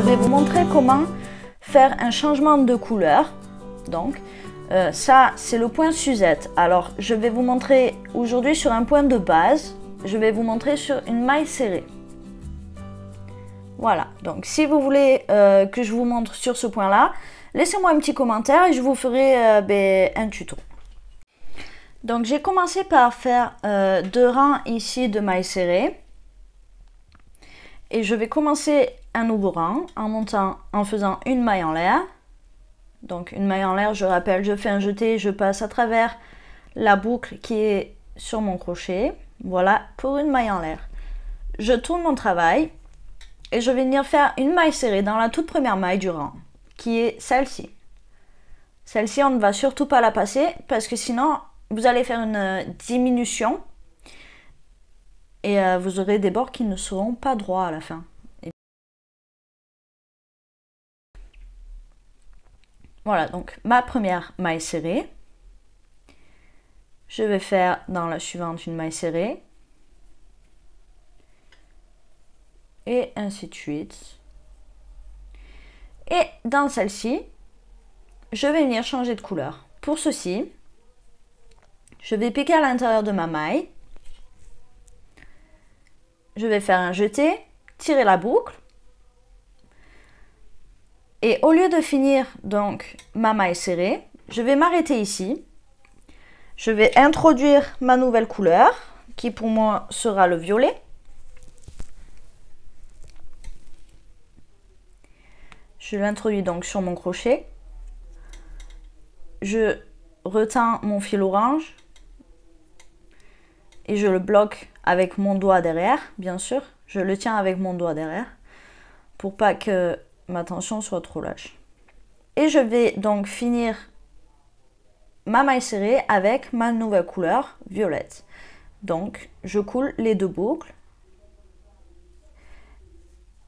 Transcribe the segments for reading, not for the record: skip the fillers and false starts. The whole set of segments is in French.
vais vous montrer comment faire un changement de couleur. Donc, ça, c'est le point Suzette. Alors, je vais vous montrer aujourd'hui sur un point de base. Je vais vous montrer sur une maille serrée. Voilà, donc si vous voulez que je vous montre sur ce point-là, laissez-moi un petit commentaire et je vous ferai un tuto. Donc, j'ai commencé par faire 2 rangs ici de mailles serrées. Et je vais commencer un nouveau rang en faisant une maille en l'air. Donc une maille en l'air, je rappelle, je fais un jeté, je passe à travers la boucle qui est sur mon crochet. Voilà, pour une maille en l'air. Je tourne mon travail et je vais venir faire une maille serrée dans la toute première maille du rang, qui est celle-ci. Celle-ci, on ne va surtout pas la passer parce que sinon, vous allez faire une diminution. Et vous aurez des bords qui ne seront pas droits à la fin. Voilà, donc ma première maille serrée. Je vais faire dans la suivante une maille serrée. Et ainsi de suite. Et dans celle-ci, je vais venir changer de couleur. Pour ceci, je vais piquer à l'intérieur de ma maille. Je vais faire un jeté, tirer la boucle. Et au lieu de finir donc ma maille serrée, je vais m'arrêter ici. Je vais introduire ma nouvelle couleur, qui pour moi sera le violet. Je l'introduis donc sur mon crochet. Je retends mon fil orange. Et je le bloque avec mon doigt derrière, bien sûr. Je le tiens avec mon doigt derrière pour pas que ma tension soit trop lâche. Et je vais donc finir ma maille serrée avec ma nouvelle couleur violette. Donc, je coule les 2 boucles.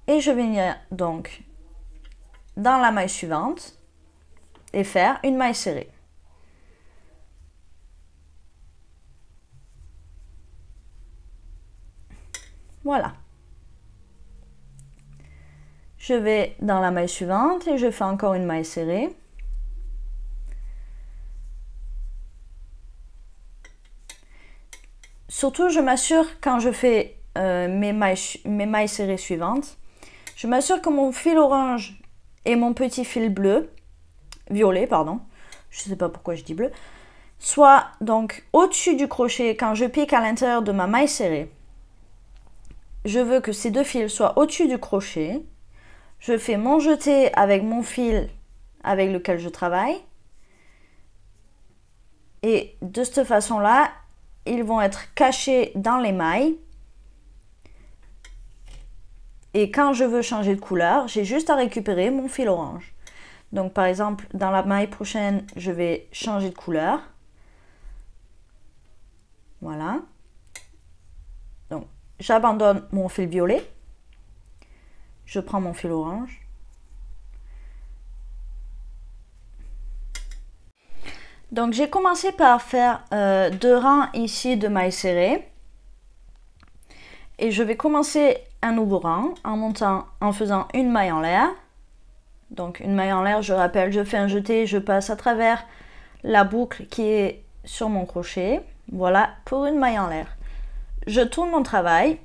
Et je vais venir donc dans la maille suivante et faire une maille serrée. Voilà. Je vais dans la maille suivante et je fais encore une maille serrée. Surtout, je m'assure quand je fais mes mailles serrées suivantes, je m'assure que mon fil orange et mon petit fil violet, pardon, je ne sais pas pourquoi je dis bleu, soient donc au-dessus du crochet quand je pique à l'intérieur de ma maille serrée. Je veux que ces 2 fils soient au-dessus du crochet. Je fais mon jeté avec mon fil avec lequel je travaille. Et de cette façon-là, ils vont être cachés dans les mailles. Et quand je veux changer de couleur, j'ai juste à récupérer mon fil orange. Donc par exemple, dans la maille prochaine, je vais changer de couleur. Voilà. Donc, j'abandonne mon fil violet. Je prends mon fil orange. Donc, j'ai commencé par faire 2 rangs ici de mailles serrées. Et je vais commencer un nouveau rang en faisant une maille en l'air. Donc, une maille en l'air, je rappelle, je fais un jeté, je passe à travers la boucle qui est sur mon crochet. Voilà, pour une maille en l'air. Je tourne mon travail.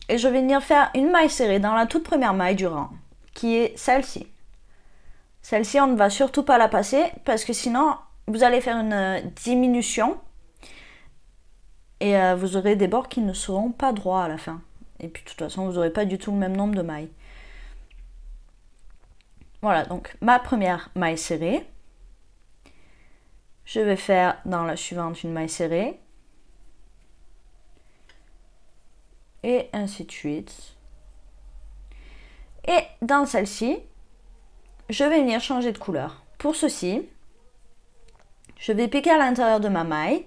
Et je vais venir faire une maille serrée dans la toute première maille du rang, qui est celle-ci. Celle-ci, on ne va surtout pas la passer parce que sinon, vous allez faire une diminution et vous aurez des bords qui ne seront pas droits à la fin. Et puis, de toute façon, vous n'aurez pas du tout le même nombre de mailles. Voilà, donc ma première maille serrée. Je vais faire dans la suivante une maille serrée. Et ainsi de suite. Et dans celle-ci, je vais venir changer de couleur. Pour ceci, je vais piquer à l'intérieur de ma maille.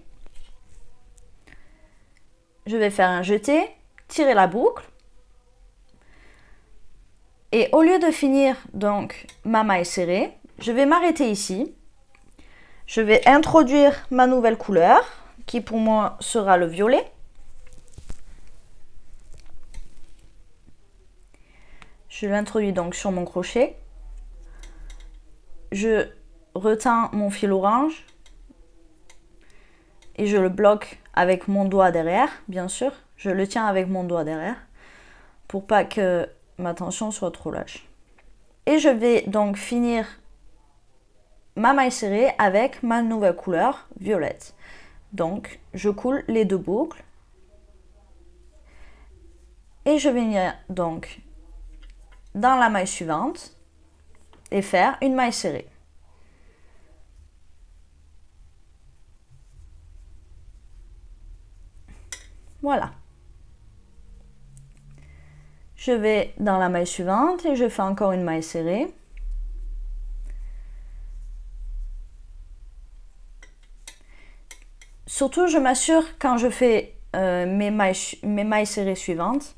Je vais faire un jeté, tirer la boucle. Et au lieu de finir donc ma maille serrée, je vais m'arrêter ici. Je vais introduire ma nouvelle couleur, qui pour moi sera le violet. Je l'introduis donc sur mon crochet. Je retends mon fil orange et je le bloque avec mon doigt derrière, bien sûr. Je le tiens avec mon doigt derrière pour pas que ma tension soit trop lâche. Et je vais donc finir ma maille serrée avec ma nouvelle couleur violette. Donc, je coule les 2 boucles. Et je vais venir donc dans la maille suivante et faire une maille serrée. Voilà. Je vais dans la maille suivante et je fais encore une maille serrée. Surtout, je m'assure quand je fais mes mailles serrées suivantes,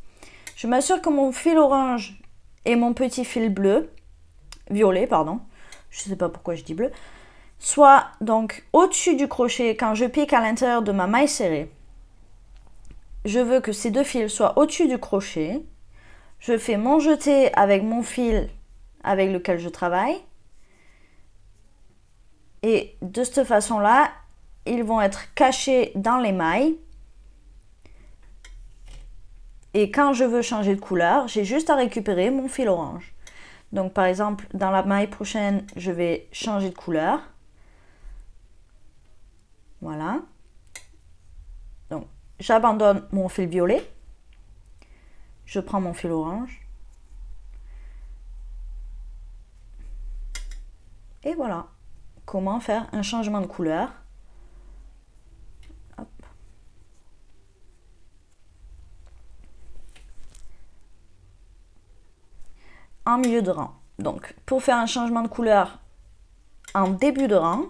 je m'assure que mon fil orange et mon petit fil bleu, violet, pardon, je ne sais pas pourquoi je dis bleu, soient donc au-dessus du crochet quand je pique à l'intérieur de ma maille serrée. Je veux que ces 2 fils soient au-dessus du crochet. Je fais mon jeté avec mon fil avec lequel je travaille. Et de cette façon-là, ils vont être cachés dans les mailles. Et quand je veux changer de couleur, j'ai juste à récupérer mon fil orange. Donc par exemple, dans la maille prochaine, je vais changer de couleur. Voilà. Donc j'abandonne mon fil violet. Je prends mon fil orange. Et voilà. Comment faire un changement de couleur. Hop. En milieu de rang. Donc, pour faire un changement de couleur en début de rang,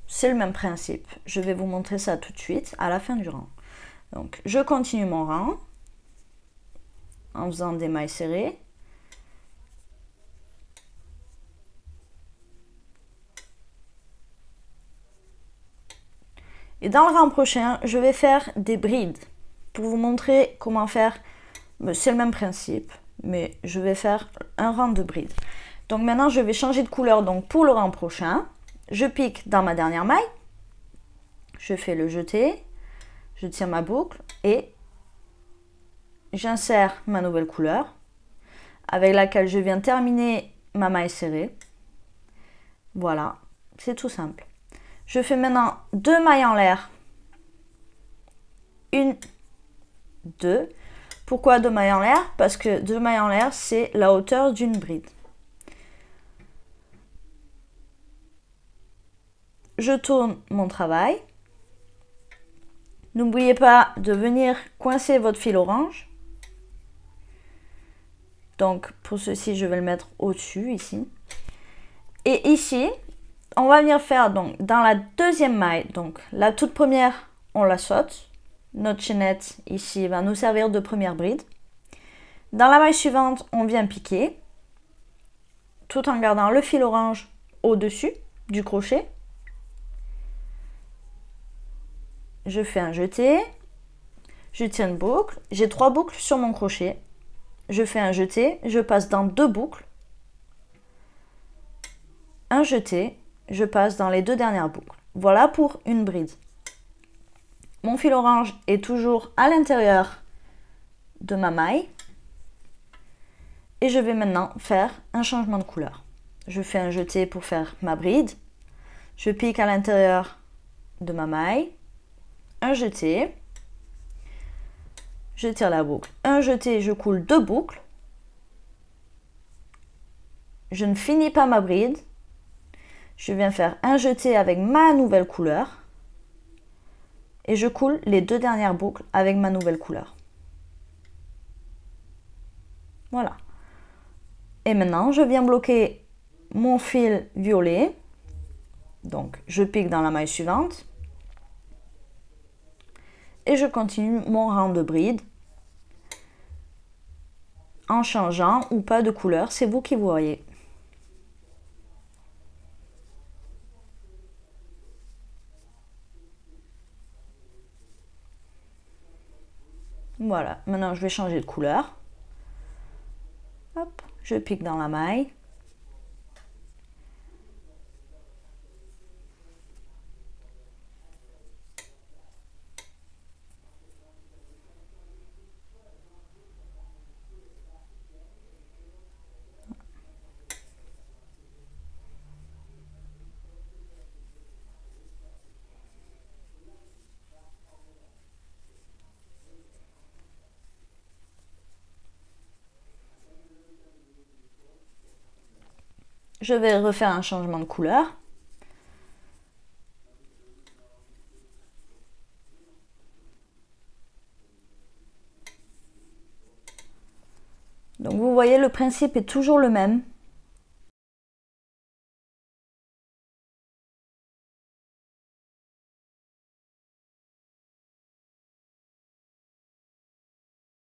c'est le même principe. Je vais vous montrer ça tout de suite à la fin du rang. Donc, je continue mon rang en faisant des mailles serrées. Et dans le rang prochain, je vais faire des brides pour vous montrer comment faire. C'est le même principe, mais je vais faire un rang de brides. Donc maintenant, je vais changer de couleur. Donc pour le rang prochain, je pique dans ma dernière maille. Je fais le jeté. Je tire ma boucle et j'insère ma nouvelle couleur avec laquelle je viens terminer ma maille serrée. Voilà, c'est tout simple. Je fais maintenant 2 mailles en l'air. 1, 2. Pourquoi 2 mailles en l'air? Parce que 2 mailles en l'air, c'est la hauteur d'une bride. Je tourne mon travail. N'oubliez pas de venir coincer votre fil orange. Donc pour ceci, je vais le mettre au-dessus ici. Et ici, on va venir faire donc dans la deuxième maille, donc la toute première, on la saute. Notre chaînette ici va nous servir de première bride. Dans la maille suivante, on vient piquer, tout en gardant le fil orange au-dessus du crochet. Je fais un jeté, je tire une boucle, j'ai 3 boucles sur mon crochet. Je fais un jeté, je passe dans 2 boucles. Un jeté, je passe dans les 2 dernières boucles. Voilà pour une bride. Mon fil orange est toujours à l'intérieur de ma maille. Et je vais maintenant faire un changement de couleur. Je fais un jeté pour faire ma bride. Je pique à l'intérieur de ma maille. Un jeté. Je tire la boucle. Un jeté, je coule 2 boucles. Je ne finis pas ma bride. Je viens faire un jeté avec ma nouvelle couleur. Et je coule les 2 dernières boucles avec ma nouvelle couleur. Voilà. Et maintenant, je viens bloquer mon fil violet. Donc, je pique dans la maille suivante. Et je continue mon rang de bride. En changeant ou pas de couleur, c'est vous qui voyez. Voilà, maintenant je vais changer de couleur. Je pique dans la maille. Je vais refaire un changement de couleur. Donc vous voyez, le principe est toujours le même.